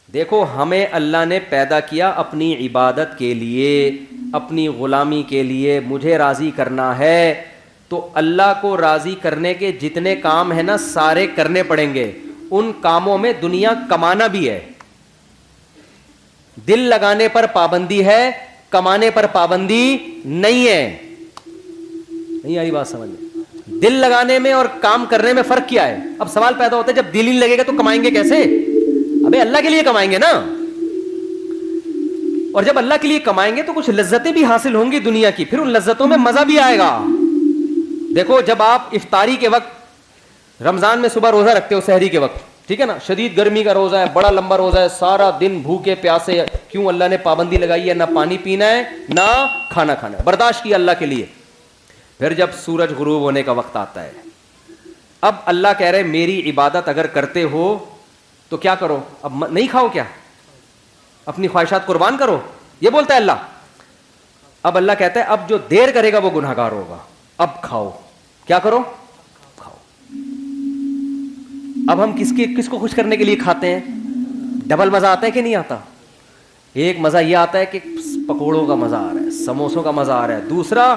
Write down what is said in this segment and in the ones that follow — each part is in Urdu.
دیکھو ہمیں اللہ نے پیدا کیا اپنی عبادت کے لیے, اپنی غلامی کے لیے, مجھے راضی کرنا ہے. تو اللہ کو راضی کرنے کے جتنے کام ہیں نا سارے کرنے پڑیں گے. ان کاموں میں دنیا کمانا بھی ہے. دل لگانے پر پابندی ہے, کمانے پر پابندی نہیں ہے. نہیں آئی بات سمجھ میں؟ دل لگانے میں اور کام کرنے میں فرق کیا ہے؟ اب سوال پیدا ہوتا ہے جب دل ہی لگے گا تو کمائیں گے کیسے؟ ابے اللہ کے لیے کمائیں گے نا. اور جب اللہ کے لیے کمائیں گے تو کچھ لذتیں بھی حاصل ہوں گی دنیا کی, پھر ان لذتوں میں مزہ بھی آئے گا. دیکھو جب آپ افطاری کے وقت رمضان میں صبح روزہ رکھتے ہو سحری کے وقت, ٹھیک ہے نا, شدید گرمی کا روزہ ہے, بڑا لمبا روزہ ہے, سارا دن بھوکے پیاسے, کیوں اللہ نے پابندی لگائی ہے, نہ پانی پینا ہے نہ کھانا کھانا ہے, برداشت کیا اللہ کے لیے. پھر جب سورج غروب ہونے کا وقت آتا ہے, اب اللہ کہہ رہے میری عبادت اگر کرتے ہو تو کیا کرو, اب نہیں کھاؤ کیا, اپنی خواہشات قربان کرو, یہ بولتا ہے اللہ. اب اللہ کہتا ہے اب جو دیر کرے گا وہ گنہگار ہوگا, اب کھاؤ, کیا کرو, کھاؤ. اب ہم کس کو خوش کرنے کے لیے کھاتے ہیں؟ ڈبل مزہ آتا ہے کہ نہیں آتا؟ ایک مزہ یہ آتا ہے کہ پکوڑوں کا مزہ آ رہا ہے, سموسوں کا مزہ آ رہا ہے. دوسرا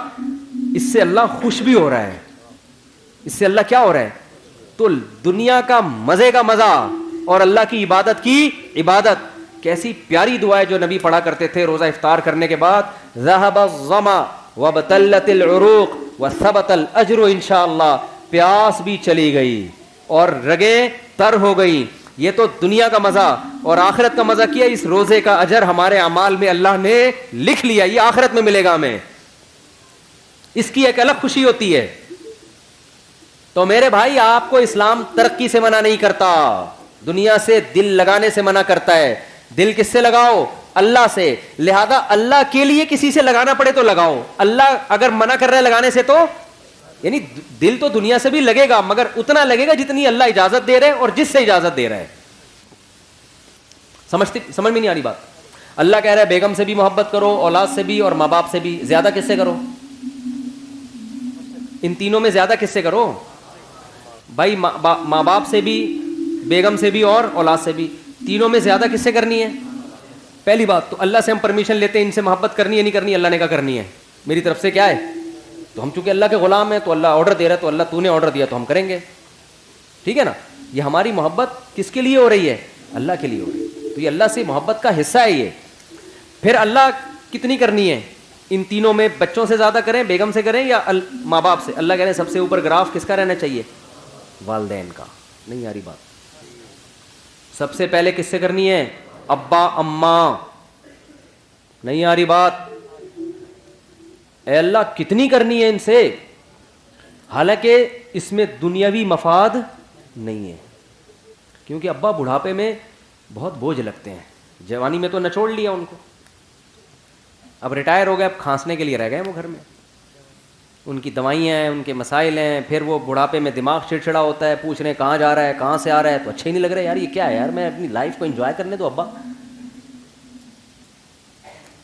اس سے اللہ خوش بھی ہو رہا ہے, اس سے اللہ کیا ہو رہا ہے, تو دنیا کا مزے کا مزہ اور اللہ کی عبادت کی عبادت. کیسی پیاری دعا ہے جو نبی پڑھا کرتے تھے روزہ افطار کرنے کے بعد, ذهب الظما وابتلت العروق وثبت الاجر انشاءاللہ. پیاس بھی چلی گئی اور رگیں تر ہو گئی. یہ تو دنیا کا مزہ, اور آخرت کا مزہ کیا, اس روزے کا اجر ہمارے اعمال میں اللہ نے لکھ لیا, یہ آخرت میں ملے گا ہمیں, اس کی ایک الگ خوشی ہوتی ہے. تو میرے بھائی آپ کو اسلام ترقی سے منع نہیں کرتا, دنیا سے دل لگانے سے منع کرتا ہے. دل کس سے لگاؤ؟ اللہ سے. لہذا اللہ کے لیے کسی سے لگانا پڑے تو لگاؤ. اللہ اگر منع کر رہا ہے لگانے سے تو یعنی دل تو دنیا سے بھی لگے گا مگر اتنا لگے گا جتنی اللہ اجازت دے رہے ہیں اور جس سے اجازت دے رہا ہے. سمجھ میں نہیں آ رہی بات؟ اللہ کہہ رہا ہے بیگم سے بھی محبت کرو, اولاد سے بھی اور ماں باپ سے بھی. زیادہ کس سے کرو؟ ان تینوں میں زیادہ کس سے کرو بھائی؟ ماں باپ سے بھی, بیگم سے بھی اور اولاد سے بھی. تینوں میں زیادہ کس سے کرنی ہے؟ پہلی بات تو اللہ سے ہم پرمیشن لیتے ہیں ان سے محبت کرنی ہے نہیں کرنی, اللہ نے کہا کرنی ہے, میری طرف سے کیا ہے. تو ہم چونکہ اللہ کے غلام ہیں تو اللہ آرڈر دے رہا ہے, تو اللہ تو نے آرڈر دیا تو ہم کریں گے, ٹھیک ہے نا. یہ ہماری محبت کس کے لیے ہو رہی ہے؟ اللہ کے لیے ہو رہی ہے. تو یہ اللہ سے محبت کا حصہ ہے یہ. پھر اللہ کتنی کرنی ہے ان تینوں میں؟ بچوں سے زیادہ کریں, بیگم سے کریں یا ماں باپ سے؟ اللہ کہہ رہے ہیں سب سے اوپر گراف کس کا رہنا چاہیے؟ والدین کا. نہیں آ رہی بات؟ سب سے پہلے کس سے کرنی ہے؟ ابا اماں. نہیں آ رہی بات؟ اے اللہ کتنی کرنی ہے ان سے؟ حالانکہ اس میں دنیاوی مفاد نہیں ہے, کیونکہ ابا بڑھاپے میں بہت بوجھ لگتے ہیں. جوانی میں تو نچوڑ لیا ان کو, اب ریٹائر ہو گئے, اب کھانسنے کے لیے رہ گئے وہ گھر میں. ان کی دوائیاں ہیں, ان کے مسائل ہیں, پھر وہ بڑھاپے میں دماغ چڑچڑا ہوتا ہے, پوچھ رہے ہیں کہاں جا رہا ہے, کہاں سے آ رہا ہے, تو اچھا ہی نہیں لگ رہا ہے یار, یہ کیا ہے یار, میں اپنی لائف کو انجوائے کرنے دو ابا.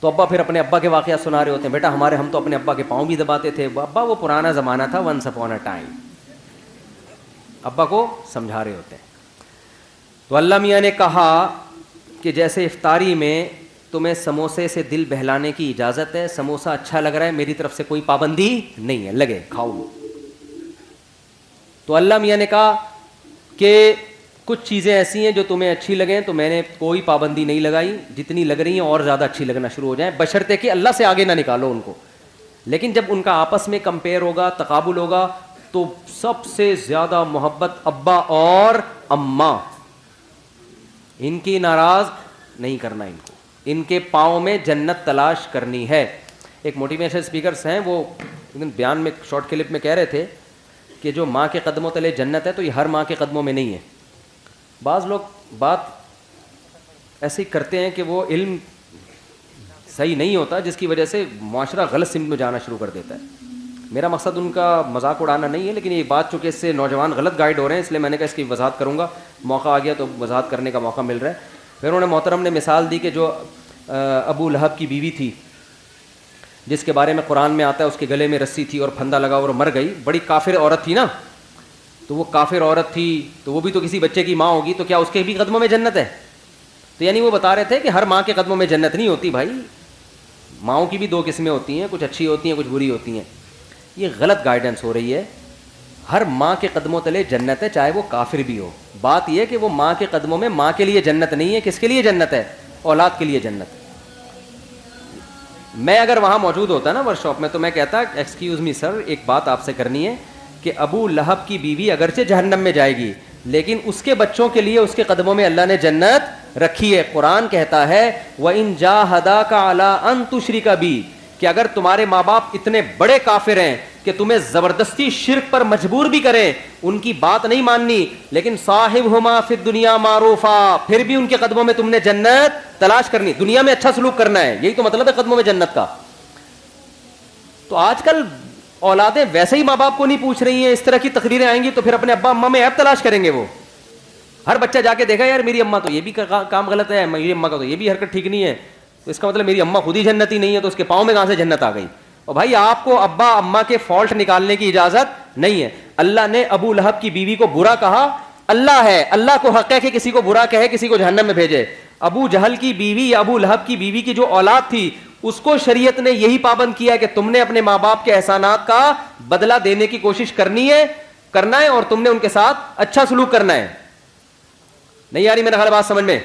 تو ابا پھر اپنے ابا کے واقعات سنا رہے ہوتے ہیں, بیٹا ہم تو اپنے ابا کے پاؤں بھی دباتے تھے. ابا وہ پرانا زمانہ تھا, ونس اپون اے ٹائم, ابا کو سمجھا رہے ہوتے ہیں. تو اللہ میاں نے کہا کہ جیسے افطاری میں تمہیں سموسے سے دل بہلانے کی اجازت ہے, سموسا اچھا لگ رہا ہے, میری طرف سے کوئی پابندی نہیں ہے, لگے کھاؤ. تو اللہ میاں نے کہا کہ کچھ چیزیں ایسی ہیں جو تمہیں اچھی لگیں تو میں نے کوئی پابندی نہیں لگائی, جتنی لگ رہی ہیں اور زیادہ اچھی لگنا شروع ہو جائیں, بشرطے کہ اللہ سے آگے نہ نکالو ان کو. لیکن جب ان کا آپس میں کمپیئر ہوگا, تقابل ہوگا, تو سب سے زیادہ محبت ابا اور اماں, ان کی ناراض نہیں کرنا, ان کو ان کے پاؤں میں جنت تلاش کرنی ہے. ایک موٹیویشن اسپیکرس ہیں, وہ بیان میں شارٹ کلپ میں کہہ رہے تھے کہ جو ماں کے قدموں تلے جنت ہے تو یہ ہر ماں کے قدموں میں نہیں ہے. بعض لوگ بات ایسے ہی کرتے ہیں کہ وہ علم صحیح نہیں ہوتا, جس کی وجہ سے معاشرہ غلط سمت میں جانا شروع کر دیتا ہے. میرا مقصد ان کا مذاق اڑانا نہیں ہے, لیکن یہ بات چونکہ اس سے نوجوان غلط گائیڈ ہو رہے ہیں, اس لیے میں نے کہا اس کی وضاحت کروں گا, موقع آ گیا تو وضاحت کرنے کا موقع مل رہا ہے. پھر انہوں نے محترم نے مثال دی کہ جو ابو لہب کی بیوی تھی, جس کے بارے میں قرآن میں آتا ہے اس کے گلے میں رسی تھی اور پھندا لگا اور مر گئی, بڑی کافر عورت تھی نا. تو وہ کافر عورت تھی تو وہ بھی تو کسی بچے کی ماں ہوگی, تو کیا اس کے بھی قدموں میں جنت ہے؟ تو یعنی وہ بتا رہے تھے کہ ہر ماں کے قدموں میں جنت نہیں ہوتی بھائی, ماؤں کی بھی دو قسمیں ہوتی ہیں, کچھ اچھی ہوتی ہیں کچھ بری ہوتی ہیں. یہ غلط گائیڈنس ہو رہی ہے. ہر ماں کے قدموں تلے جنت ہے, چاہے وہ کافر بھی ہو. بات یہ کہ وہ ماں کے قدموں میں ماں کے لیے جنت نہیں ہے, کس کے لیے جنت ہے؟ اولاد کے لیے جنت. میں اگر وہاں موجود ہوتا نا ورک شاپ میں تو میں کہتا ایکسکیوز می سر, ایک بات آپ سے کرنی ہے کہ ابو لہب کی بیوی اگرچہ جہنم میں جائے گی لیکن اس کے بچوں کے لیے اس کے قدموں میں اللہ نے جنت رکھی ہے. قرآن کہتا ہے وَإِن جَاهَدَاكَ عَلَىٰ أَن تُشْرِكَ بِي, کہ اگر تمہارے ماں باپ اتنے بڑے کافر ہیں کہ تمہیں زبردستی شرک پر مجبور بھی کریں, ان کی بات نہیں ماننی, لیکن صاحبہما فی الدنیا معروفا, پھر بھی ان کے قدموں میں تم نے جنت تلاش کرنی, دنیا میں اچھا سلوک کرنا ہے. یہی تو مطلب ہے قدموں میں جنت کا. تو آج کل اولادیں ویسے ہی ماں باپ کو نہیں پوچھ رہی ہیں, اس طرح کی تقریریں آئیں گی تو پھر اپنے ابا اماں میں عیب تلاش کریں گے. وہ ہر بچہ جا کے دیکھا یار میری اماں تو یہ بھی کام غلط ہے, میری اماں کا تو یہ بھی حرکت ٹھیک نہیں ہے, تو اس کا مطلب میری اماں خود ہی جنتی نہیں ہے, تو اس کے پاؤں میں کہاں سے جنت آ گئی؟ اور بھائی آپ کو ابا اماں کے فالٹ نکالنے کی اجازت نہیں ہے. اللہ نے ابو لہب کی بیوی کو برا کہا, اللہ ہے, اللہ کو حق ہے کہ کسی کو برا کہے, کسی کو جہنم میں بھیجے. ابو جہل کی بیوی یا ابو لہب کی بیوی کی جو اولاد تھی اس کو شریعت نے یہی پابند کیا کہ تم نے اپنے ماں باپ کے احسانات کا بدلہ دینے کی کوشش کرنا ہے اور تم نے ان کے ساتھ اچھا سلوک کرنا ہے. نہیں آ رہی میرا خیال بات سمجھ میں؟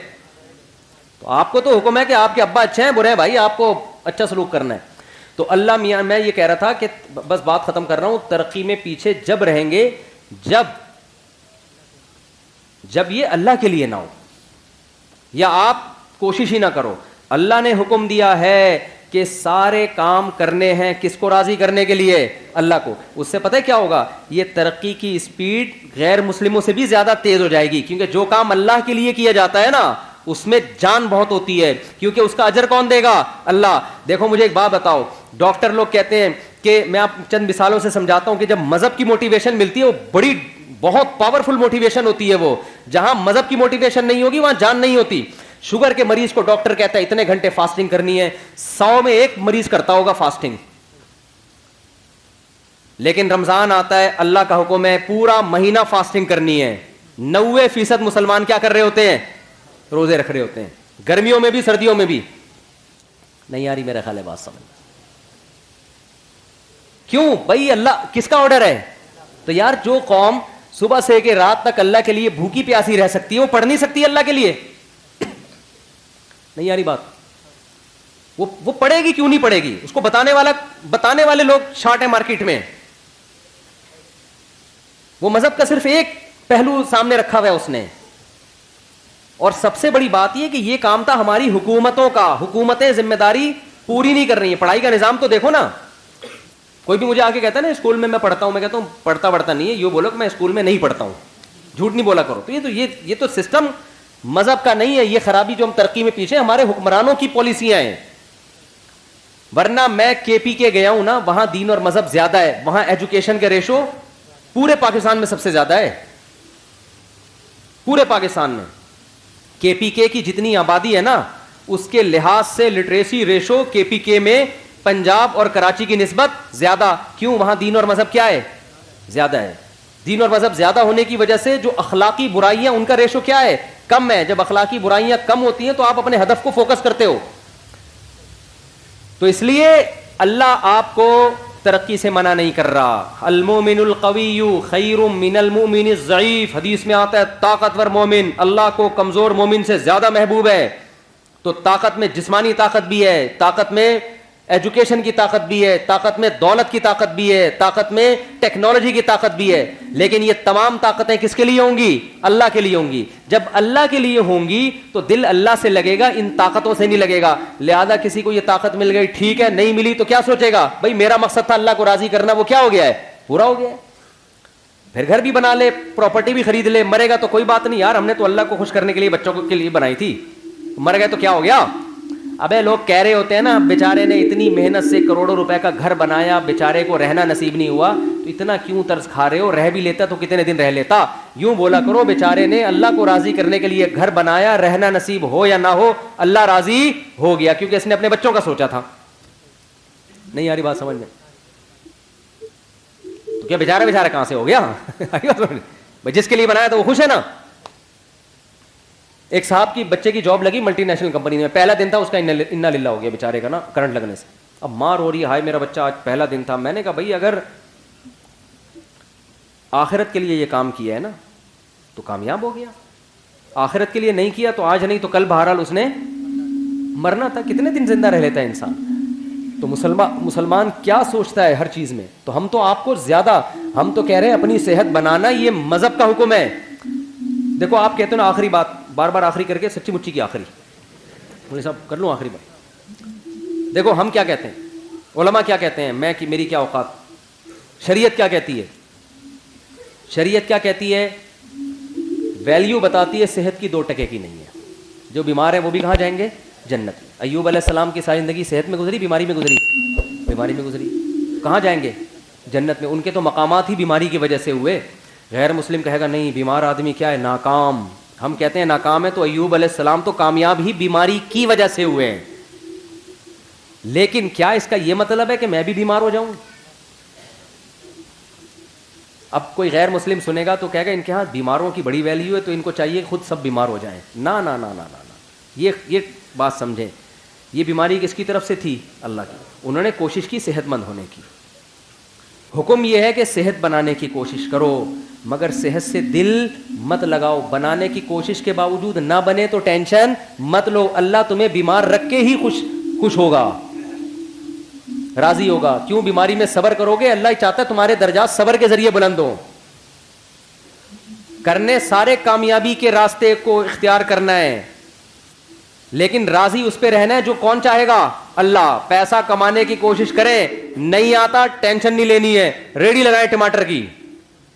تو آپ کو تو حکم ہے کہ آپ کے ابا اچھے ہیں برے ہیں بھائی, آپ کو اچھا سلوک کرنا ہے. تو اللہ میاں, میں یہ کہہ رہا تھا کہ بس بات ختم کر رہا ہوں, ترقی میں پیچھے جب رہیں گے جب یہ اللہ کے لیے نہ ہو یا آپ کوشش ہی نہ کرو. اللہ نے حکم دیا ہے کہ سارے کام کرنے ہیں کس کو راضی کرنے کے لیے؟ اللہ کو. اس سے پتہ ہے کیا ہوگا؟ یہ ترقی کی اسپیڈ غیر مسلموں سے بھی زیادہ تیز ہو جائے گی, کیونکہ جو کام اللہ کے لیے کیا جاتا ہے نا اس میں جان بہت ہوتی ہے, کیونکہ اس کا اجر کون دے گا؟ اللہ. دیکھو مجھے ایک بات بتاؤ, ڈاکٹر لوگ کہتے ہیں کہ, میں آپ چند مثالوں سے سمجھاتا ہوں کہ جب مذہب کی موٹیویشن ملتی ہے وہ بہت پاورفل موٹیویشن ہوتی ہے. وہ جہاں مذہب کی موٹیویشن نہیں ہوگی وہاں جان نہیں ہوتی. شوگر کے مریض کو ڈاکٹر کہتا ہے اتنے گھنٹے فاسٹنگ کرنی ہے, 100 میں 1 مریض کرتا ہوگا فاسٹنگ. لیکن رمضان آتا ہے, اللہ کا حکم ہے پورا مہینہ فاسٹنگ کرنی ہے. 90% مسلمان کیا کر رہے ہوتے ہیں؟ روزے رکھ رہے ہوتے ہیں, گرمیوں میں بھی سردیوں میں بھی. نہیں آ رہی میرا خیال ہے بات سمجھ؟ کیوں بھائی؟ اللہ کس کا آرڈر ہے؟ تو یار جو قوم صبح سے کہ رات تک اللہ کے لیے بھوکی پیاسی رہ سکتی ہے وہ پڑھ نہیں سکتی اللہ کے لیے؟ نہیں آ رہی بات؟ وہ پڑھے گی کیوں نہیں پڑھے گی؟ اس کو بتانے والے لوگ شارٹ ہیں مارکیٹ میں. وہ مذہب کا صرف ایک پہلو سامنے رکھا ہوا ہے اس نے. اور سب سے بڑی بات یہ کہ یہ کام تھا ہماری حکومتوں کا, حکومتیں ذمہ داری پوری نہیں کر رہی ہیں. پڑھائی کا نظام تو دیکھو نا, کوئی بھی مجھے آ کے کہتا ہے نا اسکول میں پڑھتا ہوں, میں کہتا ہوں پڑھتا نہیں ہے, یہ بولو کہ میں اسکول میں نہیں پڑھتا ہوں, جھوٹ نہیں بولا کرو. تو یہ تو سسٹم مذہب کا نہیں ہے, یہ خرابی جو ہم ترقی میں پیچھے ہمارے حکمرانوں کی پالیسیاں ہیں. ورنہ میں KP کے گیا ہوں نا, وہاں دین اور مذہب زیادہ ہے, وہاں ایجوکیشن کے ریشو پورے پاکستان میں سب سے زیادہ ہے. پورے پاکستان میں KPK کی جتنی آبادی ہے نا اس کے لحاظ سے لٹریسی ریشو KPK میں پنجاب اور کراچی کی نسبت زیادہ. کیوں؟ وہاں دین اور مذہب کیا ہے؟ زیادہ ہے. دین اور مذہب زیادہ ہونے کی وجہ سے جو اخلاقی برائیاں ان کا ریشو کیا ہے؟ کم ہے. جب اخلاقی برائیاں کم ہوتی ہیں تو آپ اپنے ہدف کو فوکس کرتے ہو. تو اس لیے اللہ آپ کو ترقی سے منع نہیں کر رہا. المومن القوی خیر من المؤمن الضعیف, حدیث میں آتا ہے طاقتور مومن اللہ کو کمزور مومن سے زیادہ محبوب ہے. تو طاقت میں جسمانی طاقت بھی ہے, طاقت میں ایجوکیشن کی طاقت بھی ہے, طاقت میں دولت کی طاقت بھی ہے, طاقت میں ٹیکنالوجی کی طاقت بھی ہے. لیکن یہ تمام طاقتیں کس کے لیے ہوں گی؟ اللہ کے لیے ہوں گی. جب اللہ کے لیے ہوں گی تو دل اللہ سے لگے گا, ان طاقتوں سے نہیں لگے گا. لہذا کسی کو یہ طاقت مل گئی ٹھیک ہے, نہیں ملی تو کیا سوچے گا؟ بھائی میرا مقصد تھا اللہ کو راضی کرنا, وہ کیا ہو گیا ہے؟ پورا ہو گیا ہے. پھر گھر بھی بنا لے, پراپرٹی بھی خرید لے, مرے گا تو کوئی بات نہیں, یار ہم نے تو اللہ کو خوش کرنے کے لیے بچوں کے لیے بنائی تھی, مر گئے تو کیا ہو گیا؟ ابے لوگ کہہ رہے ہوتے ہیں نا بیچارے نے اتنی محنت سے کروڑوں روپے کا گھر بنایا, بیچارے کو رہنا نصیب نہیں ہوا, تو اتنا کیوں طرز کھا رہے ہو؟ رہ بھی لیتا تو کتنے دن رہ لیتا. یوں بولا کرو بیچارے نے اللہ کو راضی کرنے کے لیے گھر بنایا, رہنا نصیب ہو یا نہ ہو اللہ راضی ہو گیا, کیونکہ اس نے اپنے بچوں کا سوچا تھا. نہیں آ رہی بات سمجھ میں؟ تو کیا بیچارہ کہاں سے ہو گیا؟ جس کے لیے بنایا تو وہ خوش ہے نا. ایک صاحب کی بچے کی جاب لگی ملٹی نیشنل کمپنی میں, پہلا دن تھا اس کا انا للہ ہو گیا بیچارے کا نا کرنٹ لگنے سے. اب ماں رو رہی ہے, ہائے میرا بچہ آج پہلا دن تھا. میں نے کہا بھائی اگر آخرت کے لیے یہ کام کیا ہے نا تو کامیاب ہو گیا, آخرت کے لیے نہیں کیا تو آج نہیں تو کل بہرحال اس نے مرنا تھا. کتنے دن زندہ رہ لیتا ہے انسان. تو مسلمان کیا سوچتا ہے ہر چیز میں. تو ہم تو آپ کو زیادہ, ہم تو کہہ رہے ہیں اپنی صحت بنانا یہ مذہب کا حکم ہے. دیکھو آپ کہتے ہیں نا آخری بات, بار بار آخری کر کے سچی مچی کی آخری, مولوی صاحب کر لوں آخری بات. دیکھو ہم کیا کہتے ہیں, علماء کیا کہتے ہیں, میں کہ میری کیا اوقات, شریعت کیا کہتی ہے. شریعت کیا کہتی ہے, ویلیو بتاتی ہے صحت کی 2 ٹکے کی نہیں ہے. جو بیمار ہیں وہ بھی کہاں جائیں گے, جنت میں. ایوب علیہ السلام کی ساری زندگی صحت میں گزری, بیماری میں گزری, بیماری میں گزری. کہاں جائیں گے, جنت میں. ان کے تو مقامات ہی بیماری کی وجہ سے ہوئے. غیر مسلم کہے گا نہیں بیمار آدمی کیا ہے, ناکام. ہم کہتے ہیں ناکام ہے, تو ایوب علیہ السلام تو کامیاب ہی بیماری کی وجہ سے ہوئے ہیں. لیکن کیا اس کا یہ مطلب ہے کہ میں بھی بیمار ہو جاؤں؟ اب کوئی غیر مسلم سنے گا تو کہے گا ان کے ہاں بیماروں کی بڑی ویلیو ہے تو ان کو چاہیے خود سب بیمار ہو جائیں. نا نا نا نا نا, یہ بات سمجھیں. یہ بیماری کس کی طرف سے تھی, اللہ کی. انہوں نے کوشش کی صحت مند ہونے کی. حکم یہ ہے کہ صحت بنانے کی کوشش کرو, مگر صحت سے دل مت لگاؤ. بنانے کی کوشش کے باوجود نہ بنے تو ٹینشن مت لو. اللہ تمہیں بیمار رکھ کے ہی خوش ہوگا, راضی ہوگا. کیوں, بیماری میں صبر کرو گے, اللہ چاہتا ہے تمہارے درجات صبر کے ذریعے بلند ہوں. کرنے سارے کامیابی کے راستے کو اختیار کرنا ہے, لیکن راضی اس پہ رہنا ہے جو کون چاہے گا, اللہ. پیسہ کمانے کی کوشش کریں, نہیں آتا ٹینشن نہیں لینی ہے. ریڈی لگائے ٹماٹر کی,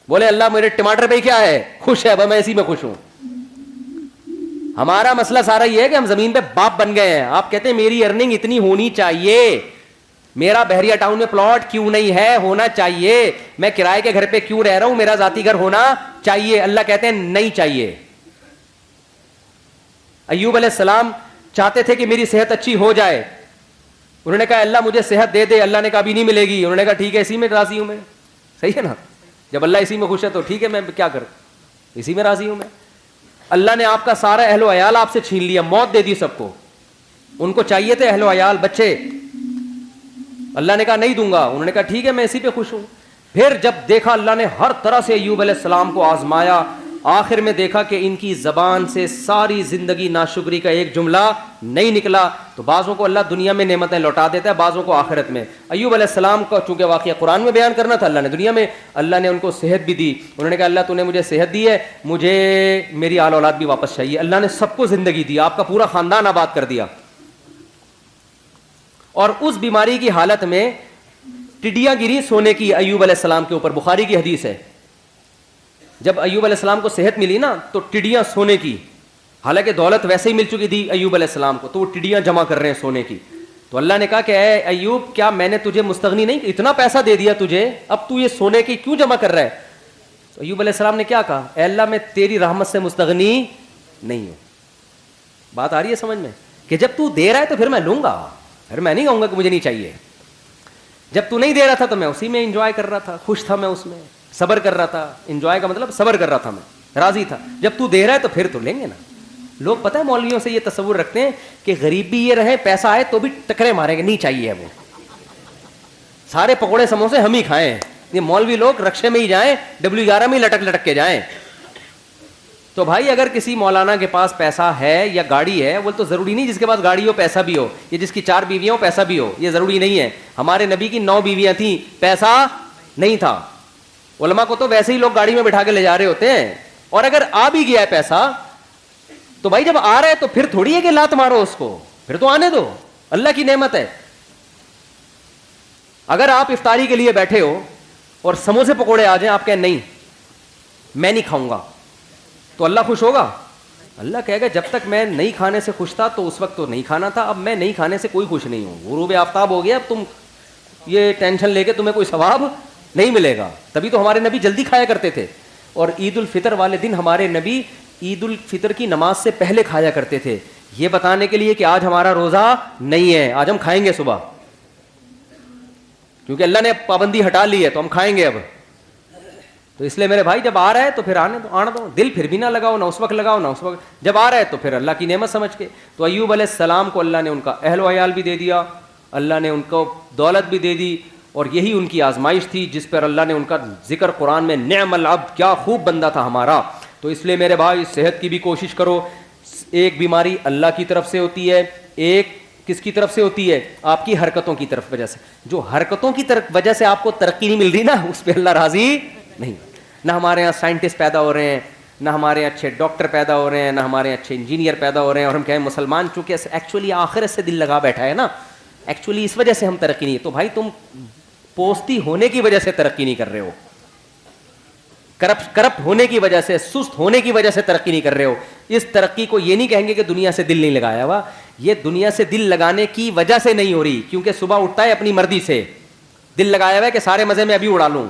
بولے اللہ میرے ٹماٹر پہ کیا ہے, خوش ہے, میں اسی میں خوش ہوں. ہمارا مسئلہ سارا یہ ہے کہ ہم زمین پہ باپ بن گئے ہیں. آپ کہتے ہیں میری ارننگ اتنی ہونی چاہیے, میرا بحریہ ٹاؤن میں پلاٹ کیوں نہیں ہے, ہونا چاہیے. میں کرائے کے گھر پہ کیوں رہ رہا ہوں, میرا ذاتی گھر ہونا چاہیے. اللہ کہتے ہیں نہیں چاہیے. ایوب علیہ السلام چاہتے تھے کہ میری صحت اچھی ہو جائے. انہوں نے کہا اللہ مجھے صحت دے دے. اللہ نے کہا ابھی نہیں ملے گی. انہوں نے کہا ٹھیک ہے اسی میں راضی ہوں میں. صحیح ہے نا, جب اللہ اسی میں خوش ہے تو ٹھیک ہے, میں کیا کروں, اسی میں راضی ہوں میں. اللہ نے آپ کا سارا اہل و عیال آپ سے چھین لیا, موت دے دی سب کو. ان کو چاہیے تھے اہل و عیال بچے, اللہ نے کہا نہیں دوں گا. انہوں نے کہا ٹھیک ہے میں اسی پہ خوش ہوں. پھر جب دیکھا اللہ نے ہر طرح سے ایوب علیہ السلام کو آزمایا, آخر میں دیکھا کہ ان کی زبان سے ساری زندگی ناشکری کا ایک جملہ نہیں نکلا. تو بعضوں کو اللہ دنیا میں نعمتیں لوٹا دیتا ہے, بعضوں کو آخرت میں. ایوب علیہ السلام کا چونکہ واقعہ قرآن میں بیان کرنا تھا, اللہ نے دنیا میں, اللہ نے ان کو صحت بھی دی. انہوں نے کہا اللہ تو نے مجھے صحت دی ہے, مجھے میری آل اولاد بھی واپس چاہیے. اللہ نے سب کو زندگی دی, آپ کا پورا خاندان آباد کر دیا. اور اس بیماری کی حالت میں ٹڈیاں گری سونے کی ایوب علیہ السلام کے اوپر. بخاری کی حدیث ہے, جب ایوب علیہ السلام کو صحت ملی نا تو ٹڈیاں سونے کی, حالانکہ دولت ویسے ہی مل چکی تھی ایوب علیہ السلام کو, تو وہ ٹڈیاں جمع کر رہے ہیں سونے کی. تو اللہ نے کہا کہ اے ایوب کیا میں نے تجھے مستغنی نہیں, اتنا پیسہ دے دیا تجھے, اب تو یہ سونے کی کیوں جمع کر رہا ہے. تو ایوب علیہ السلام نے کیا کہا, اے اللہ میں تیری رحمت سے مستغنی نہیں ہوں. بات آ رہی ہے سمجھ میں, کہ جب تو دے رہا ہے تو پھر میں لوں گا, پھر میں نہیں کہوں گا کہ مجھے نہیں چاہیے. جب تو نہیں دے رہا تھا تو میں اسی میں انجوائے کر رہا تھا, خوش تھا میں اس میں, صبر کر رہا تھا. انجوائے کا مطلب صبر کر رہا تھا, میں راضی تھا. جب تو دے رہا ہے تو پھر تو لیں گے نا. لوگ پتہ ہے مولویوں سے یہ تصور رکھتے ہیں کہ غریب بھی یہ رہے, پیسہ آئے تو بھی ٹکرے ماریں گے, نہیں چاہیے وہ, سارے پکوڑے سموسے ہم ہی کھائیں. یہ مولوی لوگ رکشے میں ہی جائیں, W11 میں ہی لٹک لٹک کے جائیں. تو بھائی اگر کسی مولانا کے پاس پیسہ ہے یا گاڑی ہے, وہ تو ضروری نہیں جس کے پاس گاڑی ہو پیسہ بھی ہو, یہ جس کی 4 بیویاں ہو پیسہ بھی ہو, یہ ضروری نہیں ہے. ہمارے نبی کی 9 بیویاں تھیں, پیسہ نہیں تھا. علماء کو تو ویسے ہی لوگ گاڑی میں بٹھا کے لے جا رہے ہوتے ہیں. اور اگر آ بھی گیا ہے پیسہ تو بھائی جب آ رہا ہے تو پھر تھوڑی ہے کہ لات مارو اس کو, پھر تو آنے دو, اللہ کی نعمت ہے. اگر آپ افطاری کے لیے بیٹھے ہو اور سموسے پکوڑے آ جائیں, آپ کہیں نہیں میں نہیں کھاؤں گا, تو اللہ خوش ہوگا؟ اللہ کہے گا جب تک میں نہیں کھانے سے خوش تھا تو اس وقت تو نہیں کھانا تھا, اب میں نہیں کھانے سے کوئی خوش نہیں ہوں. غروب آفتاب ہو گیا, اب تم یہ ٹینشن لے کے تمہیں کوئی ثواب نہیں ملے گا. تبھی تو ہمارے نبی جلدی کھایا کرتے تھے. اور عید الفطر والے دن ہمارے نبی عید الفطر کی نماز سے پہلے کھایا کرتے تھے, یہ بتانے کے لیے کہ آج ہمارا روزہ نہیں ہے, آج ہم کھائیں گے صبح, کیونکہ اللہ نے پابندی ہٹا لی ہے تو ہم کھائیں گے اب. تو تو اس لیے میرے بھائی جب آ رہا ہے تو پھر آنا دو, دل پھر بھی نہ لگاؤ, نہ اس وقت لگاؤ نہ اس وقت, جب آ رہا ہے تو پھر اللہ کی نعمت سمجھ کے. تو ایوب علیہ السلام کو اللہ نے ان کا اہل و عیال بھی دے دیا, اللہ نے ان کو دولت بھی دے دی, اور یہی ان کی آزمائش تھی جس پر اللہ نے ان کا ذکر قرآن میں نعم العبد, کیا خوب بندہ تھا ہمارا. تو اس لیے میرے بھائی صحت کی بھی کوشش کرو. ایک بیماری اللہ کی طرف سے ہوتی ہے, ایک کس کی طرف سے ہوتی ہے, آپ کی حرکتوں کی طرف وجہ سے. جو حرکتوں کی طرف وجہ سے آپ کو ترقی نہیں مل رہی نا, اس پہ اللہ راضی نہیں. نہ ہمارے یہاں سائنٹسٹ پیدا ہو رہے ہیں, نہ ہمارے یہاں اچھے ڈاکٹر پیدا ہو رہے ہیں, نہ ہمارے یہاں اچھے انجینئر پیدا ہو رہے ہیں, اور ہم کہیں مسلمان چونکہ ایکچولی آخرت سے دل لگا بیٹھا ہے نا, ایکچولی اس وجہ سے ہم ترقی نہیں. تو بھائی تم پوستی ہونے کی وجہ سے ترقی نہیں کر رہے ہو, کرپٹ ہونے کی وجہ سے, سست ہونے کی وجہ سے ترقی نہیں کر رہے ہو. اس ترقی کو یہ نہیں کہیں گے کہ دنیا سے دل نہیں لگایا ہوا, یہ دنیا سے دل لگانے کی وجہ سے نہیں ہو رہی, کیونکہ صبح اٹھتا ہے اپنی مرضی سے, دل لگایا ہوا ہے کہ سارے مزے میں ابھی اڑا لوں,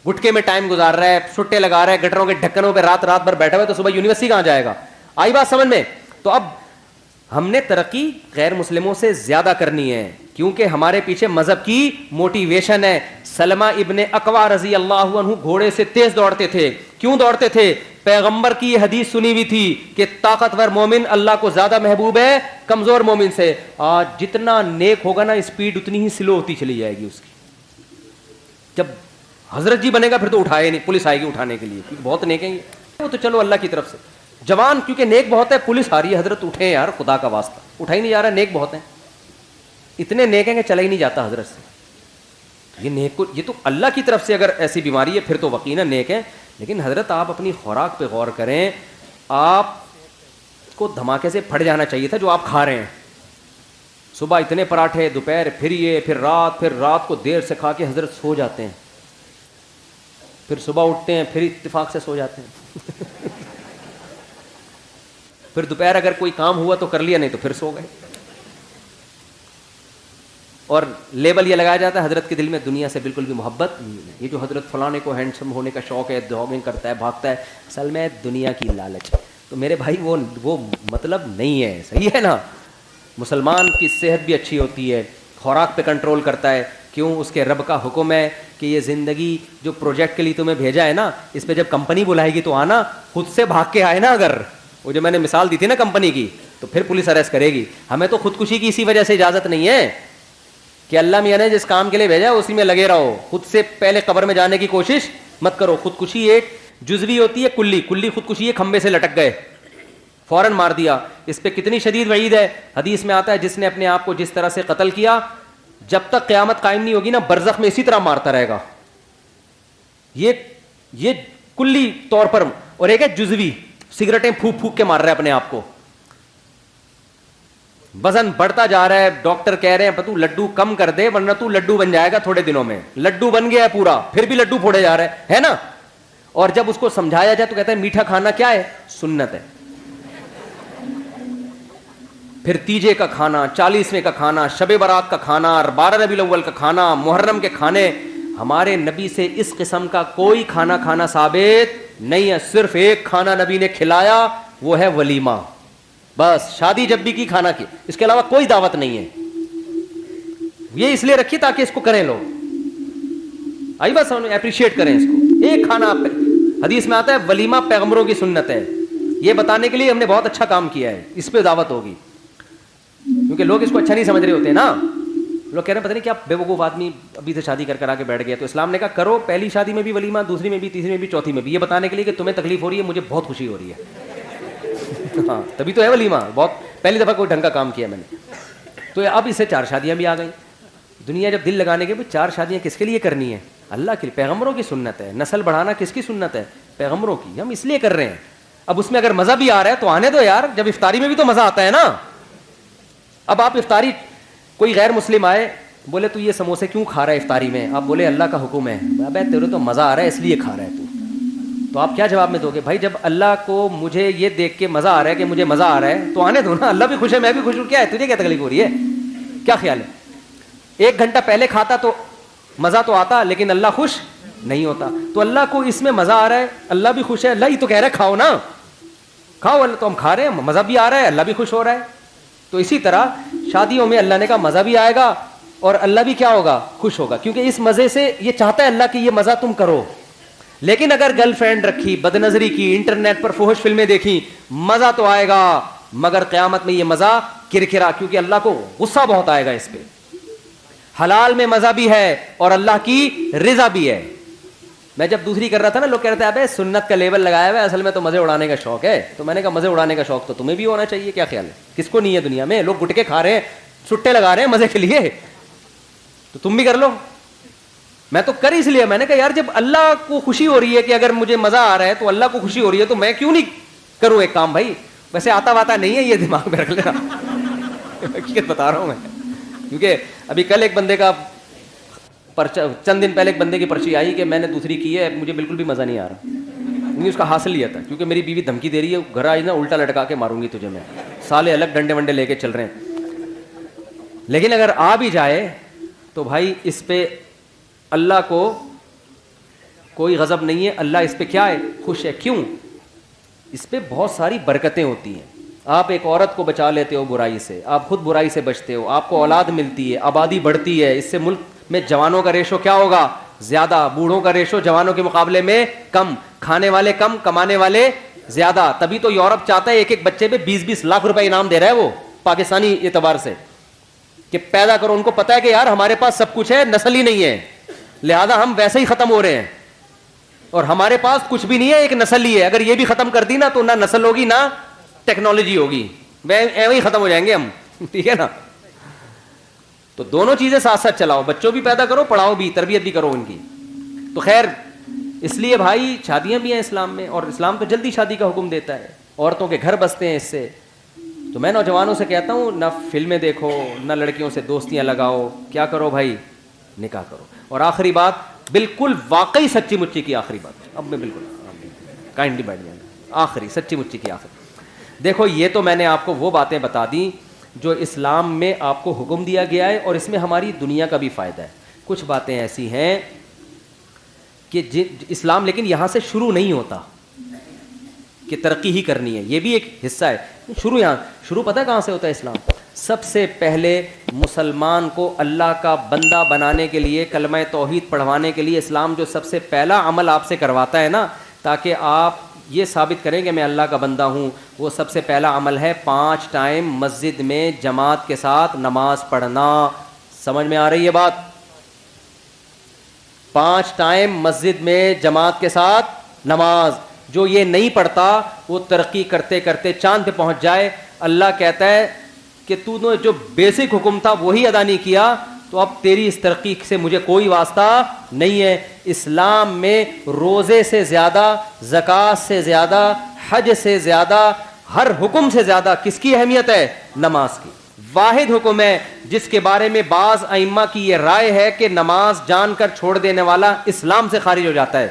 گٹکے میں ٹائم گزار رہا ہے, چھٹے لگا رہا ہے, گٹروں کے ڈھکنوں پہ رات بھر بیٹھا ہوا ہے, تو صبح یونیورسٹی کہاں جائے گا. آئی بات سمجھ میں؟ تو اب ہم نے ترقی غیر مسلموں سے زیادہ کرنی ہے, کیونکہ ہمارے پیچھے مذہب کی موٹیویشن ہے. سلمہ ابن اکوا رضی اللہ عنہ گھوڑے سے تیز دوڑتے تھے. کیوں دوڑتے تھے؟ پیغمبر کی یہ حدیث سنی ہوئی تھی کہ طاقتور مومن اللہ کو زیادہ محبوب ہے کمزور مومن سے. آج جتنا نیک ہوگا نا, اسپیڈ اتنی ہی سلو ہوتی چلی جائے گی اس کی. جب حضرت جی بنے گا پھر تو اٹھائے نہیں, پولیس آئے گی اٹھانے کے لیے, کیونکہ بہت نیک ہیں یہ. وہ تو چلو اللہ کی طرف سے. جوان کیونکہ نیک بہت ہے, پولیس آ رہی ہے, حضرت اٹھیں یار خدا کا واسطہ, اٹھا ہی نہیں جا رہا, نیک بہت ہیں, اتنے نیک ہیں کہ چلا ہی نہیں جاتا حضرت سے. یہ نیک کو, یہ تو اللہ کی طرف سے اگر ایسی بیماری ہے پھر تو یقیناً نیک ہے. لیکن حضرت آپ اپنی خوراک پہ غور کریں, آپ کو دھماکے سے پھٹ جانا چاہیے تھا جو آپ کھا رہے ہیں. صبح اتنے پراٹھے, دوپہر پھر یہ, پھر رات کو دیر سے کھا کے حضرت سو جاتے ہیں, پھر صبح اٹھتے ہیں پھر اتفاق سے سو جاتے ہیں. پھر دوپہر اگر کوئی کام ہوا تو کر لیا, نہیں تو پھر سو گئے. اور لیبل یہ لگایا جاتا ہے حضرت کے دل میں دنیا سے بالکل بھی محبت نہیں ہے. یہ جو حضرت فلانے کو ہینڈسم ہونے کا شوق ہے, جاگنگ کرتا ہے, بھاگتا ہے, اصل میں دنیا کی لالچ. تو میرے بھائی وہ مطلب نہیں ہے, صحیح ہے نا. مسلمان کی صحت بھی اچھی ہوتی ہے, خوراک پہ کنٹرول کرتا ہے. کیوں؟ اس کے رب کا حکم ہے کہ یہ زندگی جو پروجیکٹ کے لیے تمہیں بھیجا ہے نا, اس پہ جب کمپنی بلائے گی تو آنا, خود سے بھاگ کے آئے نا. اگر وہ جو میں نے مثال دی تھی نا کمپنی کی, تو پھر پولیس اریسٹ کرے گی. ہمیں تو خودکشی کی اسی وجہ سے اجازت نہیں ہے کہ اللہ میاں نے جس کام کے لیے بھیجا اسی میں لگے رہو, خود سے پہلے قبر میں جانے کی کوشش مت کرو. خودکشی ایک جزوی ہوتی ہے, کلی خودکشی ہے, کھمبے سے لٹک گئے, فوراً مار دیا. اس پہ کتنی شدید وعید ہے. حدیث میں آتا ہے جس نے اپنے آپ کو جس طرح سے قتل کیا, جب تک قیامت قائم نہیں ہوگی نا, برزخ میں اسی طرح مارتا رہے گا. یہ کلی طور پر. اور ایک ہے جزوی, سگریٹیں پھونک کے مار رہا ہے اپنے آپ کو, وزن بڑھتا جا رہا ہے, ڈاکٹر کہہ رہے ہیں تو لڈو کم کر دے ورنہ تو لڈو بن جائے گا تھوڑے دنوں میں. لڈو بن گیا ہے پورا, پھر بھی لڈو پھوڑے جا رہا ہے نا. اور جب اس کو سمجھایا جائے تو کہتا ہے میٹھا کھانا کیا ہے؟ سنت ہے. پھر تیجے کا کھانا, 40ویں کا کھانا, شب برات کا کھانا, 12 ربیع الاول کا کھانا, محرم کے کھانے. ہمارے نبی سے اس قسم کا کوئی کھانا کھانا ثابت نہیں ہے. صرف ایک کھانا نبی نے کھلایا, وہ ہے ولیمہ. بس شادی جب بھی کی کھانا کی, اس کے علاوہ کوئی دعوت نہیں ہے. یہ اس لیے رکھی تاکہ اس کو کریں لوگ, آئی بس اپریشیٹ کریں اس کو. ایک کھانا حدیث میں آتا ہے ولیمہ پیغمبروں کی سنت ہے. یہ بتانے کے لیے ہم نے بہت اچھا کام کیا ہے, اس پہ دعوت ہوگی. کیونکہ لوگ اس کو اچھا نہیں سمجھ رہے ہوتے نا. لوگ کہہ رہے ہیں پتہ نہیں کیا بے وقوف آدمی ابھی سے شادی کر آ کے بیٹھ گیا. تو اسلام نے کہا کرو, پہلی شادی میں بھی ولیمہ, دوسری میں بھی, تیسری میں بھی, چوتھی میں بھی, یہ بتانے کے لیے کہ تمہیں تکلیف ہو رہی ہے, مجھے بہت خوشی ہو رہی ہے. ہاں تبھی تو ہے ولیمہ. بہت پہلی دفعہ کوئی ڈھنگ کا کام کیا میں نے. تو اب اس سے 4 شادیاں بھی آ گئیں. دنیا جب دل لگانے کے 4 شادیاں کس کے لیے کرنی ہے؟ اللہ کے لیے. پیغمبروں کی سنت ہے. نسل بڑھانا کس کی سنت ہے؟ پیغمبروں کی. ہم اس لیے کر رہے ہیں. اب اس میں اگر مزہ بھی آ رہا ہے تو آنے دو یار, جب افطاری میں بھی تو مزہ آتا ہے نا. اب آپ افطاری, کوئی غیر مسلم آئے بولے تو یہ سموسے کیوں کھا رہا ہے افطاری میں؟ آپ بولے اللہ کا حکم ہے. ابے تیرے تو مزہ آ رہا ہے اس لیے کھا رہا ہے تو آپ کیا جواب میں دو گے؟ بھائی جب اللہ کو مجھے یہ دیکھ کے مزہ آ رہا ہے کہ مجھے مزہ آ رہا ہے تو آنے دو نا. اللہ بھی خوش ہے, میں بھی خوش ہوں, کیا ہے تجھے کیا تکلیف ہو رہی ہے؟ کیا خیال ہے؟ 1 گھنٹہ پہلے کھاتا تو مزہ تو آتا, لیکن اللہ خوش نہیں ہوتا. تو اللہ کو اس میں مزہ آ رہا ہے, اللہ بھی خوش ہے. اللہ ہی تو کہہ رہا ہے کھاؤ نا, کھاؤ. اللہ تو ہم کھا رہے ہیں, مزہ بھی آ رہا ہے, اللہ بھی خوش ہو رہا ہے. تو اسی طرح شادیوں میں اللہ نے کہا مزہ بھی آئے گا, اور اللہ بھی کیا ہوگا؟ خوش ہوگا, کیونکہ اس مزے سے یہ چاہتا ہے اللہ کہ یہ مزہ تم کرو. لیکن اگر گرل فرینڈ رکھی, بد نظری کی, انٹرنیٹ پر فحش فلمیں دیکھی, مزہ تو آئے گا مگر قیامت میں یہ مزہ کرکرا, کیونکہ اللہ کو غصہ بہت آئے گا اس پہ. حلال میں مزہ بھی ہے اور اللہ کی رضا بھی ہے. میں جب دوسری کر رہا تھا نا, لوگ کہتے ہیں ابے سنت کا لیبل لگایا ہوا ہے, اصل میں تو مزے اڑانے کا شوق ہے. تو میں نے کہا مزے اڑانے کا شوق تو تمہیں بھی ہونا چاہیے, کیا خیال ہے؟ کس کو نہیں ہے دنیا میں؟ لوگ گٹکے کھا رہے ہیں, چھٹے لگا رہے ہیں مزے کے لیے, تو تم بھی کر لو. میں تو کر اس لیے, میں نے کہا یار جب اللہ کو خوشی ہو رہی ہے کہ اگر مجھے مزہ آ رہا ہے تو اللہ کو خوشی ہو رہی ہے, تو میں کیوں نہیں کروں ایک کام بھائی. ویسے آتا واتا نہیں ہے, یہ دماغ میں رکھ لینا, حقیقت بتا رہا ہوں میں. کیونکہ ابھی کل ایک بندے کا چند دن پہلے ایک بندے کی پرچی آئی کہ میں نے دوسری کی ہے, مجھے بالکل بھی مزہ نہیں آ رہا. نہیں, اس کا حاصل لیا تھا کیونکہ میری بیوی دھمکی دے رہی ہے, گھر آئی نا الٹا لٹکا کے ماروں گی تجھے میں, سالے الگ ڈنڈے ونڈے لے کے چل رہے ہیں. لیکن اگر آ بھی جائے تو بھائی اس پہ اللہ کو کوئی غضب نہیں ہے, اللہ اس پہ کیا ہے؟ خوش ہے. کیوں؟ اس پہ بہت ساری برکتیں ہوتی ہیں. آپ ایک عورت کو بچا لیتے ہو برائی سے, آپ خود برائی سے بچتے ہو, آپ کو اولاد ملتی ہے, آبادی بڑھتی ہے, اس سے ملک میں جوانوں کا ریشو کیا ہوگا؟ زیادہ. بوڑھوں کا ریشو جوانوں کے مقابلے میں کم, کھانے والے کم, کمانے والے زیادہ. تبھی تو یورپ چاہتا ہے ایک ایک بچے پہ 20-20 لاکھ روپے انعام دے رہا ہے وہ, پاکستانی اعتبار سے, کہ پیدا کرو. ان کو پتا ہے کہ یار ہمارے پاس سب کچھ ہے, نسل ہی نہیں ہے, لہذا ہم ویسے ہی ختم ہو رہے ہیں, اور ہمارے پاس کچھ بھی نہیں ہے, ایک نسل ہی ہے. اگر یہ بھی ختم کر دی نا تو نہ نسل ہوگی نہ ٹیکنالوجی ہوگی, ایویں ہی ختم ہو جائیں گے ہم. ٹھیک ہے نا؟ تو دونوں چیزیں ساتھ ساتھ چلاؤ, بچوں بھی پیدا کرو, پڑھاؤ بھی, تربیت بھی کرو ان کی. تو خیر اس لیے بھائی شادیاں بھی ہیں اسلام میں, اور اسلام تو جلدی شادی کا حکم دیتا ہے, عورتوں کے گھر بستے ہیں اس سے. تو میں نوجوانوں سے کہتا ہوں نہ فلمیں دیکھو, نہ لڑکیوں سے دوستیاں لگاؤ, کیا کرو بھائی؟ نکاح کرو. اور آخری بات, بالکل واقعی سچی مچی کی آخری بات, اب میں بالکل کائنڈلی بیٹھ جانا, آخری سچی مچی کی آخری. دیکھو یہ تو میں نے آپ کو وہ باتیں بتا دیں جو اسلام میں آپ کو حکم دیا گیا ہے, اور اس میں ہماری دنیا کا بھی فائدہ ہے. کچھ باتیں ایسی ہیں کہ اسلام لیکن یہاں سے شروع نہیں ہوتا کہ ترقی ہی کرنی ہے, یہ بھی ایک حصہ ہے. شروع پتہ ہے کہاں سے ہوتا ہے اسلام؟ سب سے پہلے مسلمان کو اللہ کا بندہ بنانے کے لیے, کلمہ توحید پڑھوانے کے لیے اسلام جو سب سے پہلا عمل آپ سے کرواتا ہے نا, تاکہ آپ یہ ثابت کریں کہ میں اللہ کا بندہ ہوں, وہ سب سے پہلا عمل ہے 5 ٹائم مسجد میں جماعت کے ساتھ نماز پڑھنا. سمجھ میں آ رہی ہے بات؟ 5 ٹائم مسجد میں جماعت کے ساتھ نماز. جو یہ نہیں پڑھتا وہ ترقی کرتے کرتے چاند پہ پہنچ جائے. اللہ کہتا ہے کہ تو نے جو بیسک حکم تھا وہی ادا نہیں کیا, تو اب تیری اس ترقی سے مجھے کوئی واسطہ نہیں ہے. اسلام میں روزے سے زیادہ, زکوٰۃ سے زیادہ, حج سے زیادہ, ہر حکم سے زیادہ کس کی اہمیت ہے؟ نماز کی. واحد حکم ہے جس کے بارے میں بعض ائمہ کی یہ رائے ہے کہ نماز جان کر چھوڑ دینے والا اسلام سے خارج ہو جاتا ہے.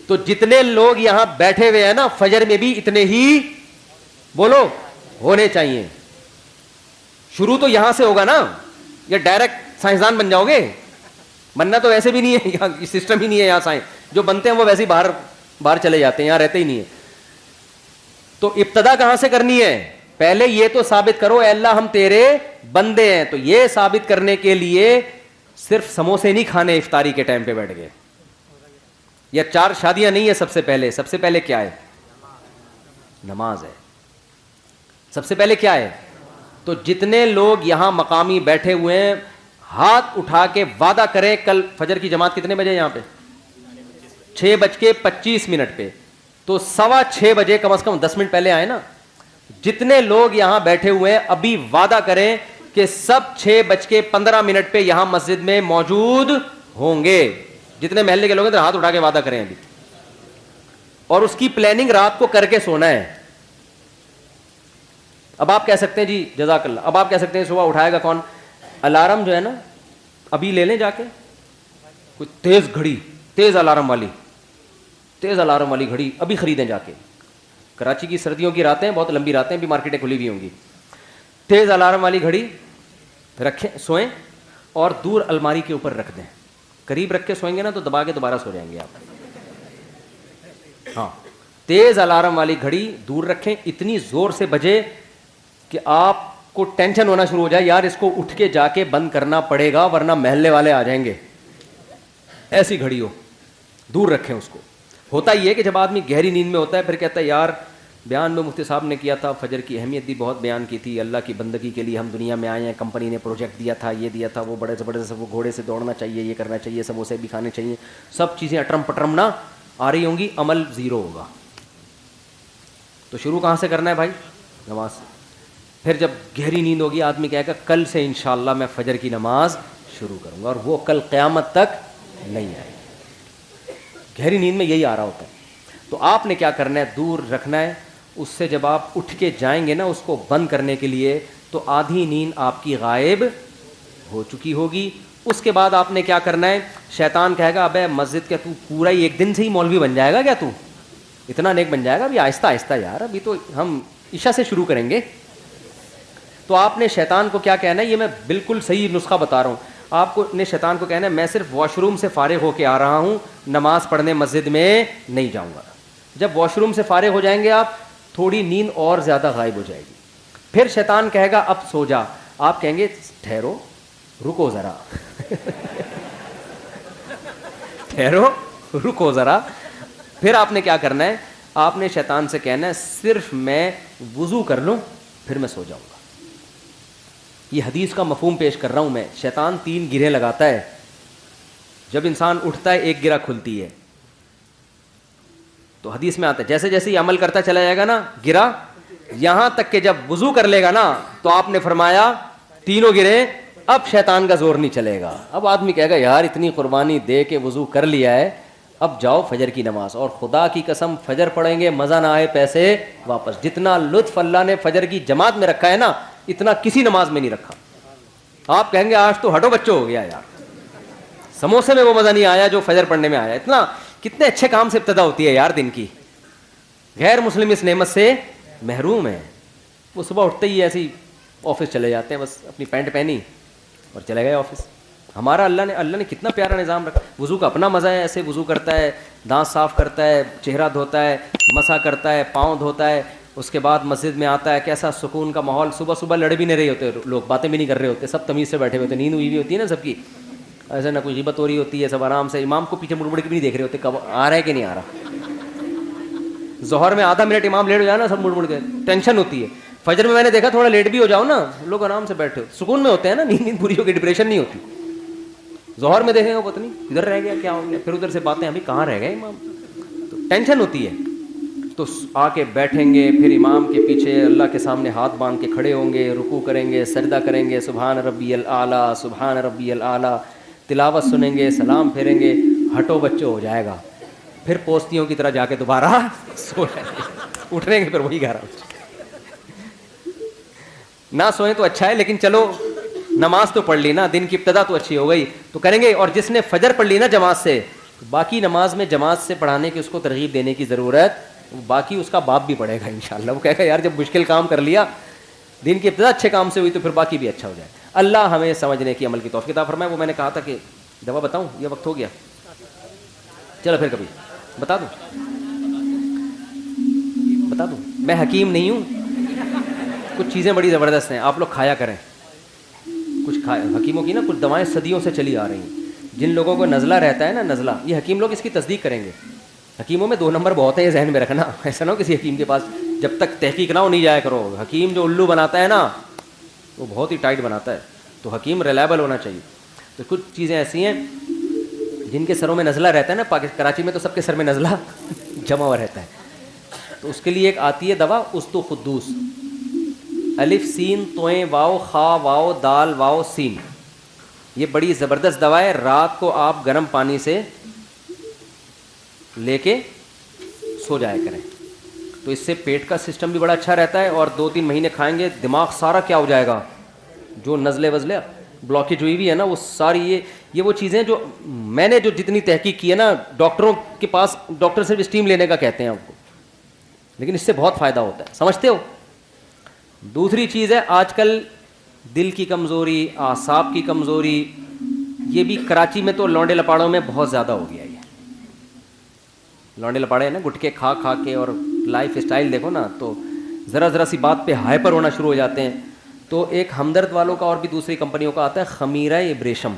تو جتنے لوگ یہاں بیٹھے ہوئے ہیں نا, فجر میں بھی اتنے ہی بولو ہونے چاہیے. شروع تو یہاں سے ہوگا نا, یا ڈائریکٹ سائنسدان بن جاؤ گے؟ بننا تو ویسے بھی نہیں ہے, یہاں سسٹم ہی نہیں ہے. یہاں سائنس جو بنتے ہیں وہ ویسے ہی باہر چلے جاتے ہیں, یہاں رہتے ہی نہیں ہے. تو ابتدا کہاں سے کرنی ہے؟ پہلے یہ تو ثابت کرو اے اللہ ہم تیرے بندے ہیں. تو یہ ثابت کرنے کے لیے صرف سموسے نہیں کھانے افطاری کے ٹائم پہ بیٹھ گئے, یا 4 شادیاں نہیں ہے. سب سے پہلے کیا ہے؟ نماز ہے. سب سے پہلے کیا ہے؟ تو جتنے لوگ یہاں مقامی بیٹھے ہوئے ہیں, ہاتھ اٹھا کے وعدہ کریں کل فجر کی جماعت کتنے بجے یہاں پہ؟ 6:25 پہ. تو 6:15 بجے کم از کم 10 منٹ پہلے آئے نا. جتنے لوگ یہاں بیٹھے ہوئے ہیں ابھی وعدہ کریں کہ سب 6:15 پہ یہاں مسجد میں موجود ہوں گے. جتنے محلے کے لوگ ہیں ہاتھ اٹھا کے وعدہ کریں ابھی. اور اس کی پلاننگ رات کو کر کے سونا ہے. اب آپ کہہ سکتے ہیں جی جزاک اللہ, اب آپ کہہ سکتے ہیں صبح اٹھائے گا کون؟ الارم جو ہے نا ابھی لے لیں جا کے, کوئی تیز گھڑی, تیز الارم والی گھڑی ابھی خریدیں جا کے. کراچی کی سردیوں کی راتیں بہت لمبی راتیں, بھی مارکیٹیں کھلی ہوئی ہوں گی. تیز الارم والی گھڑی رکھیں, سوئیں, اور دور الماری کے اوپر رکھ دیں. قریب رکھ کے سوئیں گے نا تو دبا کے دوبارہ سو جائیں گے آپ. ہاں, تیز الارم والی گھڑی دور رکھیں, اتنی زور سے بجے کہ آپ کو ٹینشن ہونا شروع ہو جائے یار اس کو اٹھ کے جا کے بند کرنا پڑے گا ورنہ محلے والے آ جائیں گے, ایسی گھڑی ہو, دور رکھیں اس کو. ہوتا ہی ہے کہ جب آدمی گہری نیند میں ہوتا ہے پھر کہتا ہے یار بیان میں مفتی صاحب نے کیا تھا, فجر کی اہمیت بھی بہت بیان کی تھی, اللہ کی بندگی کے لیے ہم دنیا میں آئے ہیں, کمپنی نے پروجیکٹ دیا تھا, یہ دیا تھا, وہ بڑے زبردست, وہ گھوڑے سے دوڑنا چاہیے, یہ کرنا چاہیے, سموسے بھی کھانے چاہیے, سب چیزیں اٹرم پٹرم نہ آ رہی ہوں گی, عمل زیرو ہوگا. تو شروع کہاں سے کرنا ہے بھائی؟ نماز سے. پھر جب گہری نیند ہوگی آدمی کہے گا کل سے انشاءاللہ میں فجر کی نماز شروع کروں گا, اور وہ کل قیامت تک نہیں آئے. گہری نیند میں یہی آ رہا ہوتا ہے. تو آپ نے کیا کرنا ہے, دور رکھنا ہے اس سے. جب آپ اٹھ کے جائیں گے نا اس کو بند کرنے کے لیے تو آدھی نیند آپ کی غائب ہو چکی ہوگی. اس کے بعد آپ نے کیا کرنا ہے, شیطان کہے گا ابے مسجد کے تو پورا ہی ایک دن سے ہی مولوی بن جائے گا کیا, تو اتنا نیک بن جائے گا, ابھی آہستہ آہستہ یار, ابھی تو ہم عشاء سے شروع کریں گے. تو آپ نے شیطان کو کیا کہنا ہے, یہ میں بالکل صحیح نسخہ بتا رہا ہوں, آپ کو نے شیطان کو کہنا ہے میں صرف واش روم سے فارغ ہو کے آ رہا ہوں, نماز پڑھنے مسجد میں نہیں جاؤں گا. جب واش روم سے فارغ ہو جائیں گے آپ, تھوڑی نیند اور زیادہ غائب ہو جائے گی. پھر شیطان کہے گا اب سو جا, آپ کہیں گے ٹھہرو رکو ذرا ٹھہرو رکو ذرا. پھر آپ نے کیا کرنا ہے, آپ نے شیطان سے کہنا ہے صرف میں وضو کر لوں پھر میں سو جاؤں گا. یہ حدیث کا مفہوم پیش کر رہا ہوں میں. شیطان 3 گرہیں لگاتا ہے, جب انسان اٹھتا ہے ایک گرہ کھلتی ہے. تو حدیث میں آتا ہے جیسے جیسے یہ عمل کرتا چلا جائے گا نا گرہ, یہاں تک کہ جب وضو کر لے گا نا تو آپ نے فرمایا 3 گرہیں, اب شیطان کا زور نہیں چلے گا. اب آدمی کہے گا یار اتنی قربانی دے کے وضو کر لیا ہے, اب جاؤ فجر کی نماز. اور خدا کی قسم فجر پڑھیں گے مزہ نہ آئے پیسے واپس. جتنا لطف اللہ نے فجر کی جماعت میں رکھا ہے نا اتنا کسی نماز میں نہیں رکھا. آپ کہیں گے آج تو ہٹو بچوں ہو گیا یار, سموسے میں وہ مزہ نہیں آیا جو فجر پڑھنے میں آیا. اتنا کتنے اچھے کام سے ابتدا ہوتی ہے یار دن کی. غیر مسلم اس نعمت سے محروم ہے. وہ صبح اٹھتے ہی ایسے ہی آفس چلے جاتے ہیں, بس اپنی پینٹ پہنی اور چلے گئے آفس. ہمارا اللہ نے کتنا پیارا نظام رکھا. وضو کا اپنا مزہ ہے, ایسے وضو کرتا ہے, دانت صاف کرتا ہے, چہرہ دھوتا ہے, مسح کرتا ہے, پاؤں دھوتا ہے, اس کے بعد مسجد میں آتا ہے, کیسا سکون کا ماحول. صبح صبح لڑ بھی نہیں رہے ہوتے لوگ, باتیں بھی نہیں کر رہے ہوتے, سب تمیز سے بیٹھے ہوئے ہوتے, نیند ہوئی بھی ہوتی ہے نا سب کی, ایسے نہ کوئی غیبت ہو رہی ہوتی ہے, سب آرام سے. امام کو پیچھے مڑ مڑ کے بھی نہیں دیکھ رہے ہوتے کب آ رہا ہے کہ نہیں آ رہا. ظہر میں آدھا منٹ امام لیٹ ہو جائے نا, سب مڑ مڑ کے ٹینشن ہوتی ہے. فجر میں نے دیکھا تھوڑا لیٹ بھی ہو جاؤ نا, لوگ آرام سے بیٹھے ہو, سکون میں ہوتے ہیں نا, نیند پوری ہو کے ڈپریشن نہیں ہوتی. ظہر میں دیکھیں گے پتہ نہیں کدھر رہ گیا, کیا ہو گیا, پھر ادھر سے باتیں ابھی کہاں رہ گئے امام, تو ٹینشن ہوتی ہے. تو آ کے بیٹھیں گے, پھر امام کے پیچھے اللہ کے سامنے ہاتھ باندھ کے کھڑے ہوں گے, رکوع کریں گے, سجدہ کریں گے, سبحان ربی الاعلیٰ سبحان ربی الاعلیٰ, تلاوت سنیں گے, سلام پھیریں گے, ہٹو بچوں ہو جائے گا. پھر پوستیوں کی طرح جا کے دوبارہ سو جائیں گے, اٹھیں گے پھر وہی 11 بجے. نہ سوئیں تو اچھا ہے, لیکن چلو نماز تو پڑھ لی نا, دن کی ابتدا تو اچھی ہو گئی, تو کریں گے. اور جس نے فجر پڑھ لی نا جماعت سے, باقی نماز میں جماعت سے پڑھانے کی اس کو ترغیب دینے کی ضرورت, باقی اس کا باپ بھی پڑھے گا انشاءاللہ. وہ کہے گا یار جب مشکل کام کر لیا, دن کی ابتدا اچھے کام سے ہوئی, تو پھر باقی بھی اچھا ہو جائے. اللہ ہمیں سمجھنے کی عمل کی توفیق عطا فرمائے. وہ میں نے کہا تھا کہ دوا بتاؤں, یہ وقت ہو گیا, چلو پھر کبھی بتا دوں. میں حکیم نہیں ہوں, کچھ چیزیں بڑی زبردست ہیں, آپ لوگ کھایا کریں. کچھ حکیموں کی نا کچھ دوائیں صدیوں سے چلی آ رہی ہیں. جن لوگوں کو نزلہ رہتا ہے نا, نزلہ, یہ حکیم لوگ اس کی تصدیق کریں گے. حکیموں میں 2 نمبر بہت ہیں, یہ ذہن میں رکھنا. ایسا نہ ہو کسی حکیم کے پاس جب تک تحقیق نہ ہو نہیں جایا کرو. حکیم جو الو بناتا ہے نا وہ بہت ہی ٹائٹ بناتا ہے, تو حکیم ریلائبل ہونا چاہیے. تو کچھ چیزیں ایسی ہیں جن کے سروں میں نزلہ رہتا ہے نا, کراچی میں تو سب کے سر میں نزلہ جمع ہوا رہتا ہے, تو اس کے لیے ایک آتی ہے دوا استو قدوس, الف سین توئیں واؤ خا واؤ دال واؤ سین. یہ بڑی زبردست دوا ہے. رات کو آپ گرم پانی سے لے کے سو جایا کریں, تو اس سے پیٹ کا سسٹم بھی بڑا اچھا رہتا ہے. اور 2-3 مہینے کھائیں گے, دماغ سارا کیا ہو جائے گا, جو نزلے وزلے بلاکیج ہوئی ہے نا وہ ساری, یہ وہ چیزیں جو میں نے جو جتنی تحقیق کی ہے نا, ڈاکٹروں کے پاس ڈاکٹر صرف اسٹیم لینے کا کہتے ہیں آپ کو, لیکن اس سے بہت فائدہ ہوتا ہے, سمجھتے ہو. دوسری چیز ہے آج کل دل کی کمزوری, اعصاب کی کمزوری, یہ بھی کراچی میں تو لونڈے لپاڑوں میں بہت زیادہ ہو گیا. یہ لونڈے لپاڑے ہیں نا, گٹکے کھا کھا کے, اور لائف اسٹائل دیکھو نا, تو ذرا سی بات پہ ہائپر ہونا شروع ہو جاتے ہیں. تو ایک ہمدرد والوں کا اور بھی دوسری کمپنیوں کا آتا ہے خمیرہ ابریشم,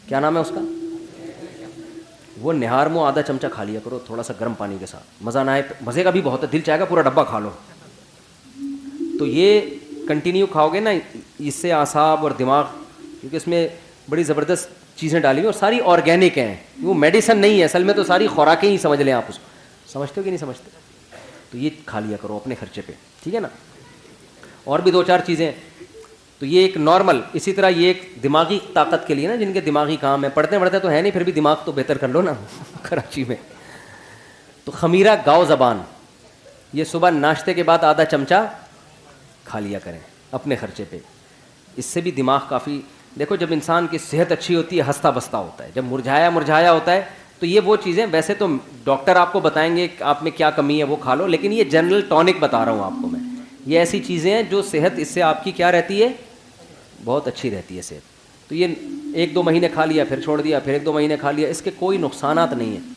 کیا نام ہے اس کا, وہ نہار میں آدھا چمچہ کھا لیا کرو تھوڑا سا گرم پانی کے ساتھ, مزہ نہ آئے, مزے کا بھی بہت ہے, دل چاہے گا پورا ڈبہ کھا لو. تو یہ کنٹینیو کھاؤ گے نا, اس سے اعصاب اور دماغ, کیونکہ اس میں بڑی زبردست چیزیں ڈالی ہوئی اور ساری آرگینک ہیں, وہ میڈیسن نہیں ہے اصل میں, تو ساری خوراکیں ہی سمجھ لیں آپ اس کو, سمجھتے ہو کہ نہیں سمجھتے. تو یہ کھا لیا کرو اپنے خرچے پہ, ٹھیک ہے نا. اور بھی 2-4 چیزیں, تو یہ ایک نارمل. اسی طرح یہ ایک دماغی طاقت کے لیے نا, جن کے دماغی کام ہے, پڑھتے تو ہے نہیں, پھر بھی دماغ تو بہتر کر لو نا کراچی میں. تو خمیرہ گاؤ زبان, یہ صبح ناشتے کے بعد آدھا چمچہ کھا لیا کریں اپنے خرچے پہ. اس سے بھی دماغ کافی, دیکھو جب انسان کی صحت اچھی ہوتی ہے ہنستا بستا ہوتا ہے, جب مرجھایا ہوتا ہے تو یہ وہ چیزیں, ویسے تو ڈاکٹر آپ کو بتائیں گے کہ آپ میں کیا کمی ہے وہ کھا لو, لیکن یہ جنرل ٹونک بتا رہا ہوں آپ کو میں. یہ ایسی چیزیں ہیں جو صحت, اس سے آپ کی کیا رہتی ہے, بہت اچھی رہتی ہے صحت. تو یہ 1-2 مہینے کھا لیا, پھر چھوڑ دیا, پھر 1-2 مہینے کھا لیا, اس کے کوئی نقصانات نہیں ہیں.